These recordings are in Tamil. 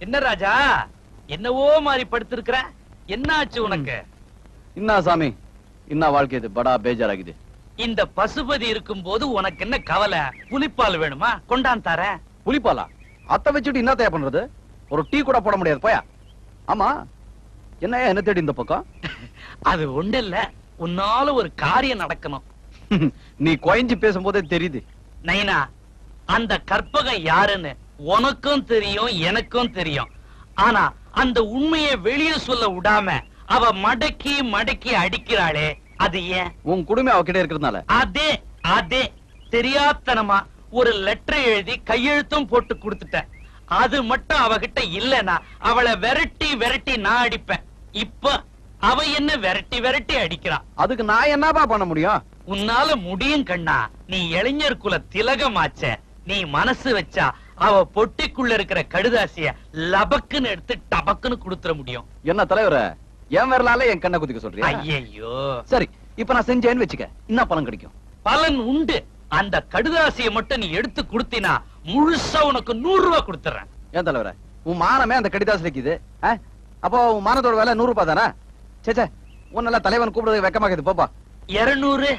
என்ன ராஜா, என்னவோ மாதிரி படுத்திருக்கிற, என்ன ஆச்சு உனக்கு? இன்னா சாமி, இன்னா வாழ்க்கை இது படா பேஜாராகுது. இந்த பசுபதி இருக்கும் போது உனக்கு என்ன கவலை? புலிப்பால் வேணுமா? கொண்டாந்து தரேன். புலிப்பாலா? அத்தை வச்சுட்டு என்ன தயார் பண்றது? ஒரு டீ கூட போட முடியாது, போயா. ஆமா, என்ன தேடி இந்த பக்கம்? அது ஒண்ணு இல்ல, உன்னால ஒரு காரியம் நடக்கணும். நீ குறைஞ்சு பேசும்போதே தெரியுது. நைனா, அந்த கற்பகம் யாருன்னு உனக்கும் தெரியும், எனக்கும் தெரியும். ஆனா அந்த உண்மையை வெளியே சொல்ல விடாம அவ மடக்கி மடக்கி அடிக்கிறாளே, அது ஏன்? உன் குடும்பம் அவகிட்ட இருக்கிறதுனால. அதே அதே தெரியாத்தனமா ஒரு லெட்டர் எழுதி கையெழுத்தும் போட்டு கொடுத்துட்டேன். அது மட்டும் அவகிட்ட இல்லனா அவளை விரட்டி விரட்டி நான் அடிப்பேன். இப்ப அவ என்ன விரட்டி விரட்டி அடிக்கிறா. அதுக்கு நான் என்னப்பா பண்ண முடியும்? உன்னால முடியும் கண்ணா. நீ இளைஞர் குல திலகமாச்ச. நீ மனசு வச்சா அவ பொட்டிக்குள்ள இருக்கிற கடுதாசிய லபக்குன்னு எடுத்து டபக்குன்னு கொடுத்துற முடியும். என்ன தலைவர, என் வரலால என் கண்ணை குதிக்க சொல்றியா? ஐயோ, சரி, இப்ப நான் செஞ்சேன்னு வச்சுக்க, என்ன பலன் கிடைக்கும்? பலன் உண்டு. அந்த கடுதாசியை மட்டும் நீ எடுத்து கொடுத்தினா முழுசா உனக்கு 100 ரூபாய் கொடுத்துறேன். ஏன் தலைவர, உன் மானமே அந்த கடிதாசி இருக்குது. அப்போ உன் மானத்தோட வேலை 100 ரூபாய் தானே? சேச்சே, உன்னால தலைவன் கூப்பிடுறது வெக்கமாக்குது. போப்பா. 200.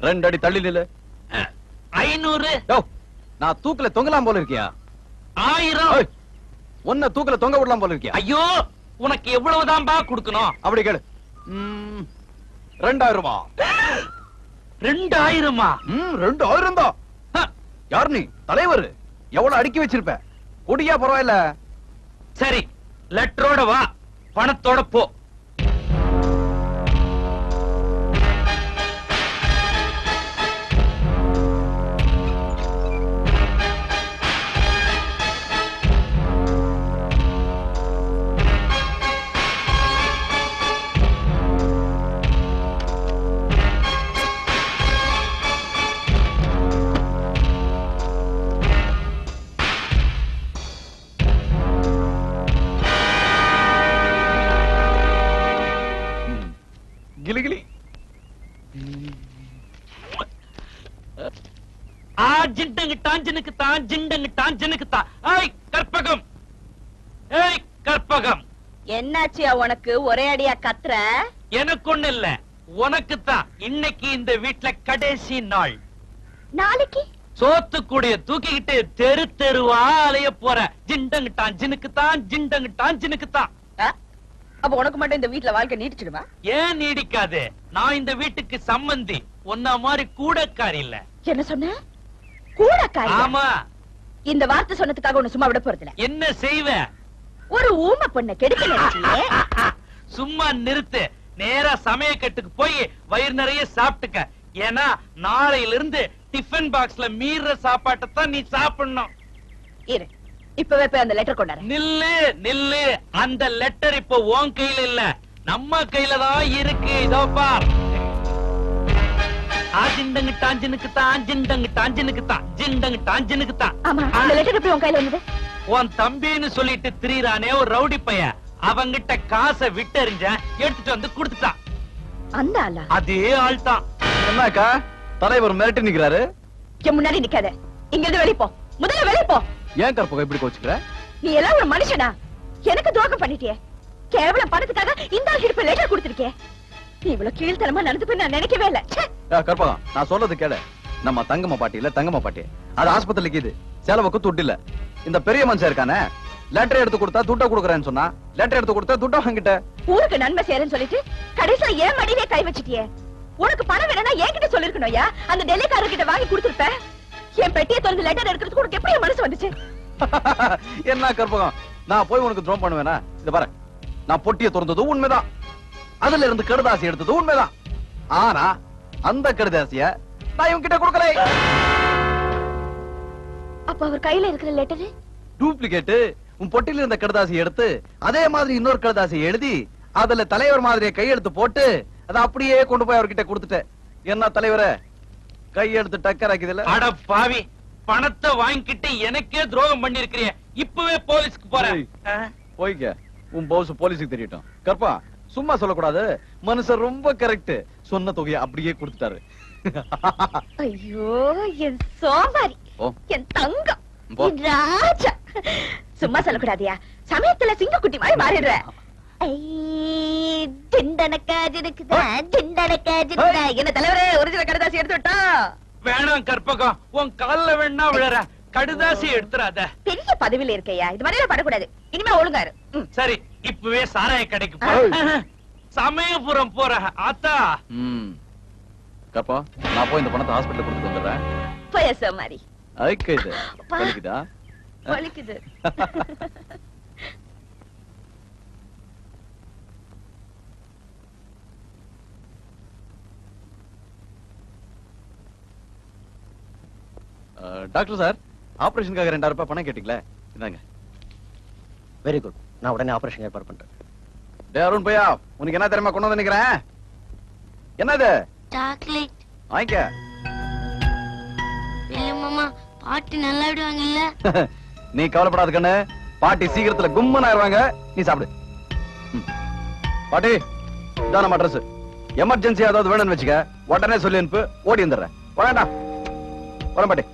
2 அடி தள்ளி நில்லு. 500. நான் தூக்கல தொங்கலாம் போல இருக்கியா? 1000. உன்னை தூக்கல தொங்க விடலாம் போல இருக்கியா? ஐயோ, உனக்கு எவ்வளவுதான்பா கொடுக்கணும்? அப்படி கேளு. 2000 ரூபாய். 2000? 2000 தான். யார் நீ? தலைவர். எவ்வளவு அடுக்கி வச்சிருப்ப? கொடியா பரவாயில்ல. சரி, லெட்டரோட வா, பணத்தோட போ. கிளிகிளி. கற்பகம், ஏய் கற்பகம். என்னாச்சு உனக்கு ஒரே அடியா கத்துற? எனக்கு ஒண்ணு இல்ல, உனக்குத்தான். இன்னைக்கு இந்த வீட்டுல கடைசி நாள். நாளைக்கு சோத்துக்குடைய தூக்கிக்கிட்டு தெரு தெருவா அலைய போற. ஜிண்டங்கிட்டான் ஜினுக்குத்தான், ஜிண்டங்கிட்டான் ஜினுக்குத்தான். அப்ப உனக்கு மட்டும் இந்த வீட்டுல வாழ்க்கை நீடிச்சிடுமா? ஏன் நீடிக்காது? நான் இந்த வீட்டுக்கு சம்பந்தி, ஒன்ன மாதிரி கூடக்காரி இல்ல. என்ன சொன்ன? கூடக்காரி? ஆமா. இந்த வார்த்தை சொன்னதுக்காக உன்னை சும்மா விட போறதில்ல. என்ன செய்வ? ஒரு ஊமை பொண்ணை கெடுக்க நினைச்சியே. சும்மா நிறுத்து. நேரா சமயக்கட்டுக்கு போய் வயிறு நிறைய சாப்பிட்டுக்க. ஏன்னா நாளையில இருந்து டிஃபன் பாக்ஸ்ல மீற சாப்பாட்டத்தான் நீ சாப்பிடணும். இரு, இப்பவே போய் அந்த லெட்டர் கொண்டாரு. நில்லு நில்லு. அந்த லெட்டர் இப்ப உன் கையில இல்ல, நம்ம கையில தான் இருக்கு. இதோ பார். ஜிண்டங்கு டாஞ்சினுக்கு தான், ஜிண்டங்கு டாஞ்சினுக்கு தான், ஜிண்டங்கு டாஞ்சினுக்கு தான். ஆமா, அந்த லெட்டர் எப்படி உன் கையில வந்தது? உன் தம்பின்னு சொல்லிட்டு திரிறானே ஒரு ரவுடி பையன், அவங்கிட்ட காசை விட்டறிஞ்ச எடுத்துட்டு வந்து கொடுத்துட்டான். அந்த ஆளா? அதே ஆள் தான். என்னக்கா தலைவர் மிரட்டி நிக்கிறாரு? என் முன்னாடி நிக்காத. இங்க இருந்து வெளிய போ. முதல்ல வெளிய போ. ஏன் கற்பகம் இப்படி கோச்சுக்கிற? நீ எல்லாம் ஒரு மனுஷனா? எனக்கு துரோகம் பண்ணிட்டியே. கேவலம் பணத்துக்காக இந்த ஆள் கிட்ட லெட்டர் கொடுத்திருக்கே. நீ இவ்வளவு கீழ்த்தனமா நடந்துப்ப நான் நினைக்கவே இல்ல. கற்பகம், நான் சொல்றது கேளு. நம்ம தங்கம்மா பாட்டி இல்ல, தங்கம்மா பாட்டி அது ஆஸ்பத்திரிக்கு இது செலவுக்கு துட்டு இல்ல. இந்த பெரிய மனுஷன் இருக்கானே, லெட்டர் எடுத்து கொடுத்தா துட்ட கொடுக்கறேன்னு சொன்னா, லெட்டர் எடுத்து கொடுத்தா துட்ட வாங்கிட்ட. ஊருக்கு நன்மை செய்யறேன்னு சொல்லிட்டு கடைசியா ஏன் மடியிலே கை வச்சிட்டியே? உனக்கு பணம் வேணும்னா என்கிட்ட சொல்லிருக்கணும்யா. அந்த டெல்லிக்காரர்கிட்ட வாங்கி கொடுத்துருப்ப. என் பெட்டியை திறந்து லெட்டர் எடுக்கிறதுக்கு உனக்கு எப்படி மனசு வந்துச்சு? என்ன கற்பகம், நான் போய் உனக்கு துரோகம் பண்ணுவேனா? இத பாரு, நான் பொட்டியை திறந்தது உண்மைதான், அதுல இருந்து கடுதாசி எடுத்தது உண்மைதான். ஆனா அந்த கடுதாசிய நான் இவங்க கிட்ட கொடுக்கல. அப்ப அவர் கையில இருக்கிற லெட்டர் டூப்ளிகேட். உன் பொட்டியில இருந்த கடுதாசி எடுத்து அதே மாதிரி இன்னொரு கடுதாசி எழுதி அதுல தலைவர் மாதிரியே கையெழுத்து போட்டு அதை அப்படியே கொண்டு போய் அவர்கிட்ட கொடுத்துட்டேன். என்ன தலைவரே, கையெழுத்து டக்கராக்குதுல? அட பாவி, பணத்தை வாங்கிட்டு எனக்கே துரோகம் பண்ணிருக்கிறிய. இப்பவே போலீஸ்க்கு போறேன். போய்க்க, உன் பவுஸ் போலீஸுக்கு தெரியட்டும். கற்பா, சும்மா சொல்லக்கூடாது. மனுஷன் ரொம்ப கரெக்ட். சொன்ன தொகையை அப்படியே கொடுத்துட்டாரு. ஐயோ, என் சோமாரி, என் தங்கம், என் ராஜா. சும்மா சொல்லக்கூடாதியா, சமயத்துல சிங்கக்குட்டி மாதிரி மாறிடுற. என்ன தலைவரே, ஒரிஜினல் கடுதாசி எடுத்து விட்டா? வேணாம் கற்பகம், உன் கால்ல வேணா விழற, கடுதாசி எடுத்துறாத. பெரிய பதவியில இருக்கையா, இது மாதிரி படக்கூடாது. இனிமே ஒழுங்காரு. சரி, இப்பவே சாராய கடைக்கு போ. சமயபுரம் போற ஆத்தா. கப்பா, நான் போய் இந்த பணத்தை ஹாஸ்பிடல் கொடுத்துட்டு வந்துடுறேன். போயச மாதிரி ஐக்குது வலிக்குதா? வலிக்குது. டாக்டர் சார், ஆபரேஷனுக்காக 2000 ரூபாய் பணம் கேட்டீங்களே, இந்தாங்க. வெரி குட், நான் உடனே ஆபரேஷன் ஏற்பாடு பண்றேன். டேய் அருண் பையா, உனக்கு என்ன தெரியுமா கொண்டு வந்து நிக்கிறேன்? என்னது? சாக்லேட். வாங்கிக்க. இல்ல மாமா, பாட்டி நல்லா விடுவாங்கல்ல? நீ கவலைப்படாத கண்ணு, பாட்டி சீக்கிரத்துல கும்மன் ஆயிருவாங்க. நீ சாப்பிடு. பாட்டி, இதான் நம்ம அட்ரஸ். எமர்ஜென்சி ஏதாவது வேணும்னு வச்சுக்க, உடனே சொல்லி அனுப்பு, ஓடி வந்துடுறேன். வரேன்டா, வரேன் பாட்டி.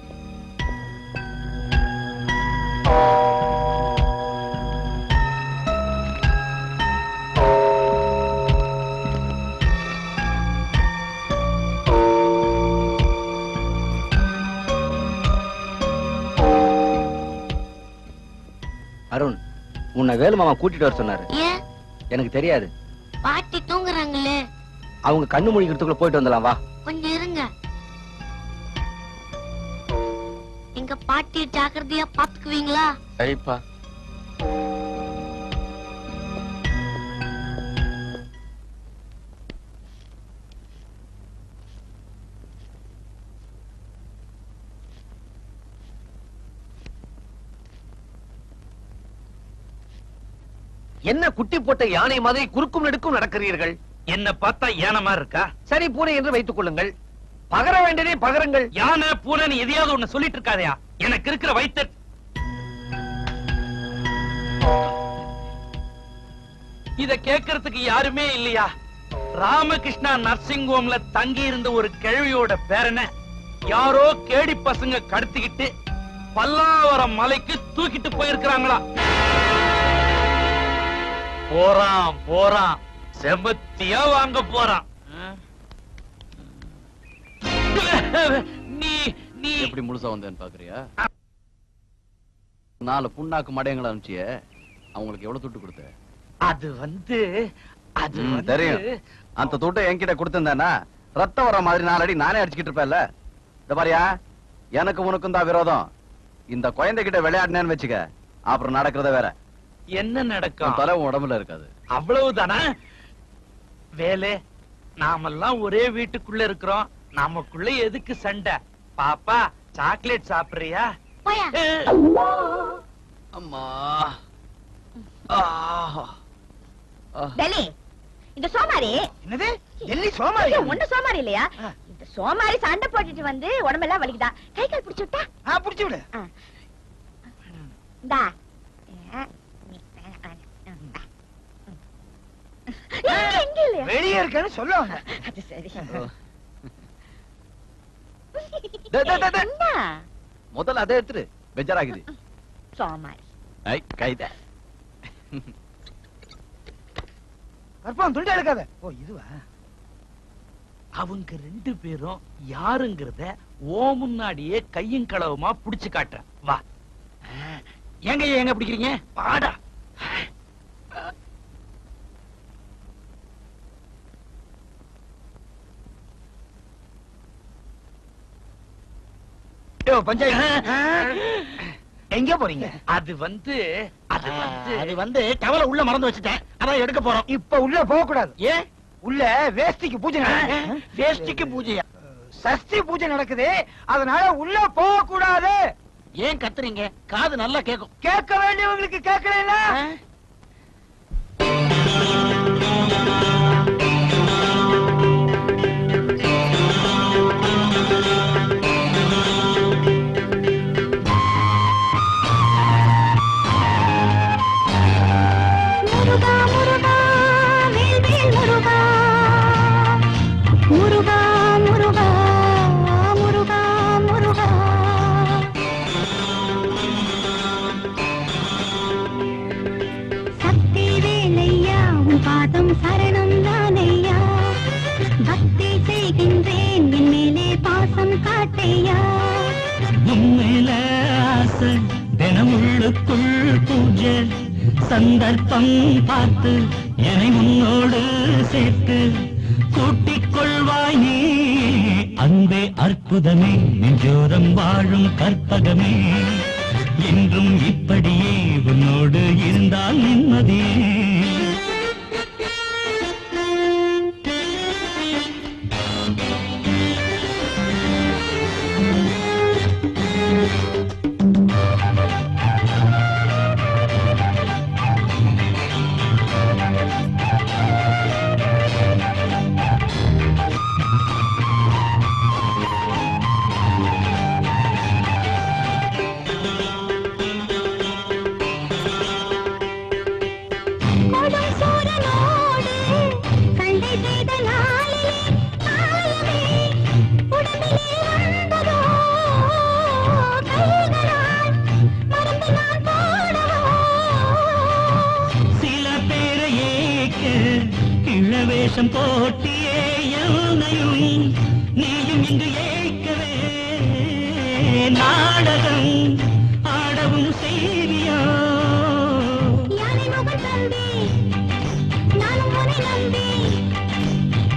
அருண், உன்னை வேலு மாமா கூட்டிட்டு வர சொன்னாரு. ஏன்? எனக்கு தெரியாது. பாட்டி தூங்குறாங்களே. அவங்க கண்ணு மூடிக்கிறதுக்குள்ள போயிட்டு வந்துடலாம், வா. கொஞ்சம் இருங்க. எங்க பாட்டி ஜாக்கிரதையா பாத்துக்குவீங்களா? சரிப்பா. என்ன குட்டி போட்ட யானை மாதிரி குறுக்கும் நெடுக்கும் நடக்கிறீர்கள்? என்ன பார்த்தா யானை மாதிரி இருக்கா? சரி, பூனை என்று வைத்துக் கொள்ளுங்கள். பகர வேண்டியதே பகருங்கள். யானை பூனை எதையாவது ஒண்ணு சொல்லிட்டு இருக்காதயா, எனக்கு இருக்கிற வயிற்று. இத கேட்கறதுக்கு யாருமே இல்லையா? ராமகிருஷ்ணா நர்சிங் ஹோம்ல தங்கி இருந்த ஒரு கிழவியோட பேரனை யாரோ கேடி பசங்க கடத்திக்கிட்டு பல்லாவரம் மலைக்கு தூக்கிட்டு போயிருக்கிறாங்களா? போறான் போறான், செமத்தியா வாங்க போறான். நீ நீ எப்படி முழுசா வந்தேன்னு பாக்குறியா? 4 புண்ணாக்கு மடையங்களை அனுப்பிச்சிய, அவங்களுக்கு எவ்வளவு துட்டு கொடுத்த? அது வந்து தெரியும். அந்த துட்டை என்கிட்ட கொடுத்திருந்தேன்னா ரத்தம் வர மாதிரி 4 அடி நானே அடிச்சுக்கிட்டு இருப்பேன்ல. இந்த பாரியா, எனக்கு உனக்கும் தான் விரோதம். இந்த குழந்தைகிட்ட விளையாடினேன்னு வச்சுக்க, அப்புறம் நடக்கிறத வேற. என்ன நடக்கும்? தலை உடம்புல இருக்காது. அவ்வளவுதானா? வேலை, நாமெல்லாம் ஒரே வீட்டுக்குள்ள இருக்கிறோம், நமக்குள்ள எதுக்கு சண்டை? பாப்பா, சாக்லேட் சாப்பிடுறியா? போயா. அம்மா. டெல்லி, இந்த சோமாரி. என்னது? டெல்லி சோமாரி? ஒண்ணு சோமாரி இல்லையா? இந்த சோமாரி சண்டை போட்டுட்டு வந்து உடம்பெல்லாம் வலிக்குதா? கை கால் பிடிச்சு விட்டா? பிடிச்சு விடு. இந்தா. எங்க இல்லையா? வெளியே இருக்கன்னு சொல்லுவாங்க. அது சரி. முதல்ல அதை எடுத்துரு, பெஜாராகுது. சோமாரி. கைத கற்பம் துண்டை எடுக்காத. ஓ, இதுவா? அவங்க 2 பேரும் யாருங்கிறத ஓ முன்னாடியே கையும் களவுமா புடிச்சு காட்டுறேன். வா. எங்க எங்க பிடிக்கிறீங்க? வாடா. எங்க போறீங்க? அது வந்து டவல உள்ள மறந்து வச்சுட்டேன், அதான் எடுக்க போறோம். இப்ப உள்ள போக கூடாது. ஏன்? உள்ள வேஷ்டிக்கு பூஜை நடக்குது. வேஷ்டிக்கு பூஜையா? சஷ்டி பூஜை நடக்குது, அதனால உள்ள போக கூடாது. ஏன் கத்துறீங்க? காது நல்லா கேக்கும். கேட்க வேண்டியவங்களுக்கு கேட்கல. பாதம் சரணம் தானையா பக்தி செய்கின்றேன் என் மேலே பாசம் காட்டையா உண்மையில ஆசை தினம் உள்ளுக்குள் பூஜை சந்தர்ப்பம் பார்த்து என்னை உன்னோடு சேர்த்து கூட்டிக் கொள்வாய் நீ அன்பே அற்புதமே நெஞ்சோரம் வாழும் கற்பகமே என்றும் இப்படியே உன்னோடு இருந்தால் நிம்மதியே வேஷம் போட்டியே என்னையும் நீயும் இங்கு ஏற்கவே நாடகம் ஆடவும் செய்வியா யானை முகம் தம்பி நானும் உன்னை நம்பி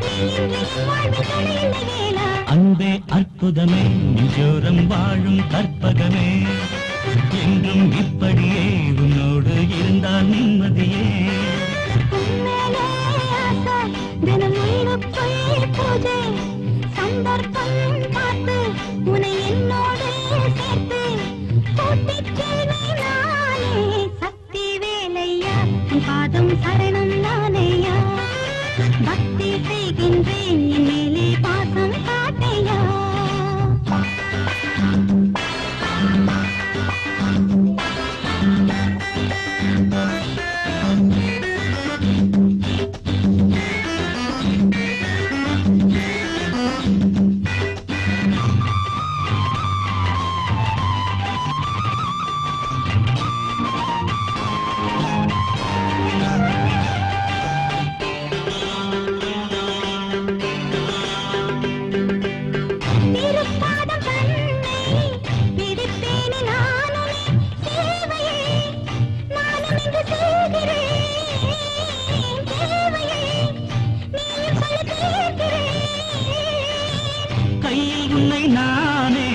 நீ இன்று என் வாழ்வில் துணையில்லை வேளா அன்பே அற்புதமே நெஞ்சோரம் வாழும் கற்பகமே என்றும் இப்படியே உன்னோடு இருந்தால் நிம்மதியே தினம் உள்ளுக்குள் பூஜை சந்தர்ப்பம் பார்த்து உன்னை என்னோடு சேர்த்து கூட்டிச் செல்வேன் நானே சக்தி வேலையா உன் பாதம் சரணம் நானையா பக்தி செய்கின்றேன் என் மேலே பாசம் காட்டையா கையில் உன்னை நானே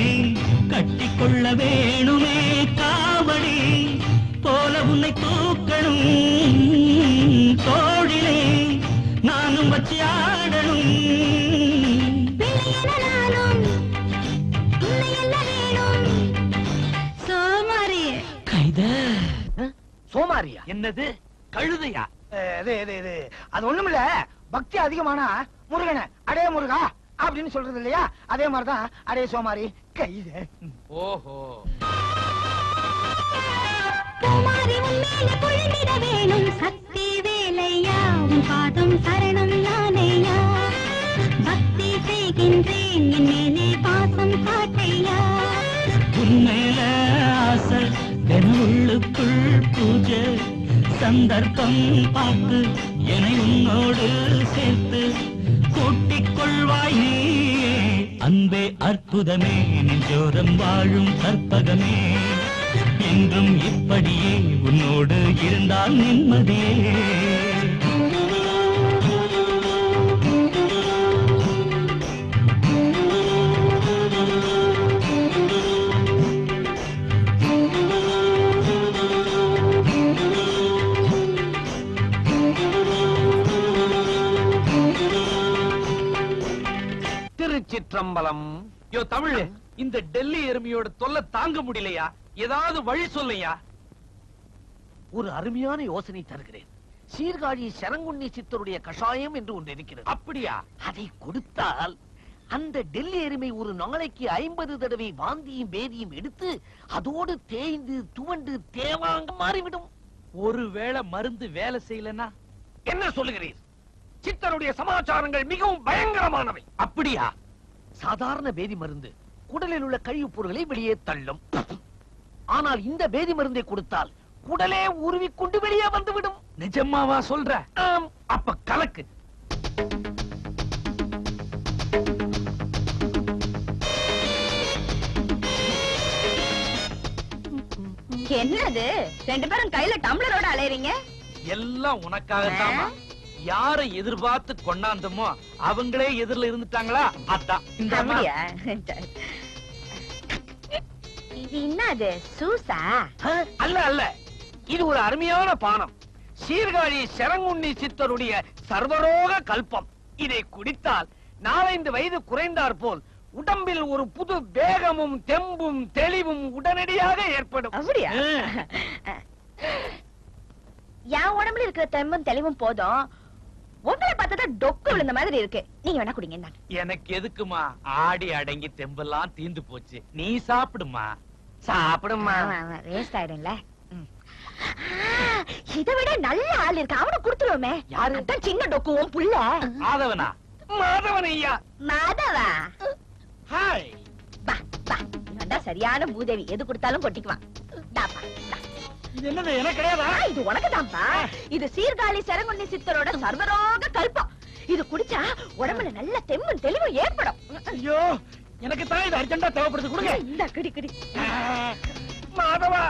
கட்டிக்கொள்ள வேணுமே காவடி போல உன்னை தூக்கணும் தோழிலே நானும் வச்சு ஆடணும் கைத சோமாரியா என்னது கழுதையா அது ஒண்ணுமில்ல பக்தி அதிகமானா முருகனை அடே முருகா அப்படின்னு சொல்றது இல்லையா அதே மாதிரிதான் அடே சோமாரி கைது ஓஹோ குமாரி உன்மேல பொழுதிட வேணும் சக்தி வேலையா உன் பாதம் சரணம் நானையா பக்தி செய்கின்றேன் என் மேலே பாசம் காட்டையா உன்மேல ஆசை தினம் உள்ளுக்குள் பூஜை சந்தர்ப்பம் பார்த்து என்னை உன்னோடு சேர்த்து கூட்டிக் கொள்வாய் நீ அன்பே அற்புதமே நெஞ்சோரம் வாழும் கற்பகமே என்றும் இப்படியே உன்னோடு இருந்தால் நிம்மதியே திருச்சிற்றம்பலம். யோ தமிழ், இந்த டெல்லி எருமையோட தொல்லை தாங்க முடியலையா? ஏதாவது வழி சொல்லையா? ஒரு அருமையான யோசனை தருகிறேன். சீர்காழி சரங்குண்ணி சித்தருடைய கஷாயம் என்று ஒன்று இருக்கிறது. அப்படியா? அதை கொடுத்தால் அந்த டெல்லி எருமை ஒரு நாளைக்கு 50 தடவை வாந்தியும் பேதியும் எடுத்து அதோடு தேய்ந்து துவண்டு தேவாங்க மாறிவிடும். ஒருவேளை மருந்து வேலை செய்யலனா என்ன சொல்லுகிறீர்? சித்தருடைய சமாச்சாரங்கள் மிகவும் பயங்கரமானவை. அப்படியா? சாதாரண பேதி மருந்து குடலில் உள்ள கழிவுப் பொருட்களை வெளியே தள்ளும். ஆனால் இந்த பேதி மருந்தை கொடுத்தால் குடலே உருவிக்கொண்டு வெளியே வந்துவிடும். நிஜமாவா சொல்ற? ஆம். அப்ப கலக்கு. என்னது ரெண்டு பேரும் கையில டம்ளரோட அலையறீங்க? எல்லாம் உனக்காகத்தான். யாரை எதிர்பார்த்து கொண்டாந்தமோ அவங்களே எதிரில இருந்துட்டாங்களா? அதான் இந்த அப்படியா? இது என்னது சூசா? அல்ல அல்ல, இது ஒரு அருமையான பானம். சீர்காழி சரங்குண்ணி சித்தருடைய சர்வரோக கல்பம். இதை குடித்தால் 4-5 வயது குறைந்தார் போல் உடம்பில் ஒரு புது வேகமும் தெம்பும் தெளிவும் உடனடியாக ஏற்படும். அப்படியா? என் உடம்புல இருக்கிற தெம்பும் தெளிவும் போதும். உங்களை பார்த்தா டொக்கு விழுந்த மாதிரி இருக்கு. நீங்க வேணா குடிங்க. எனக்கு எதுக்குமா? ஆடி அடங்கி தெம்பெல்லாம் தீந்து போச்சு. நீ சாப்பிடுமா. சாப்பிடுமா. வேஸ்ட் ஆயிடும்ல. இதை விட நல்ல ஆள் இருக்கு, அவனை கொடுத்துருவோமே. யாரு? அதான் சின்ன டொக்குவும் புள்ள. ஆதவனா? மாதவன் ஐயா. மாதவா? ஹாய். பா பா, இவன்தான் சரியான பூதேவி. எது கொடுத்தாலும் கொட்டிக்குவான். டாப்பா, டா. இது என்னது? எனக்கு கிடையாதா? இது உனக்குதான்ப்பா. இது சீர்காழி சரங்குண்ணி சித்தரோட சர்வரோக கல்பம். இது குடிச்சா உடம்புல நல்ல தெம்பும் தெளிவும் ஏற்படும். ஐயோ, எனக்கு தான் இது அர்ஜென்டா தேவைப்படுது. கொடுங்க. இந்த குடி குடி. மாதவா.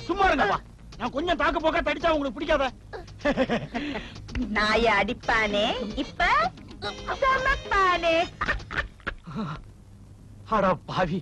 சும்மா இருங்கப்பா. நான் கொஞ்சம் தாக்கு போக்க தடிச்சா உங்களுக்கு பிடிக்காத. நாய அடிப்பானே, இப்ப சமப்பானே. அட பாவி,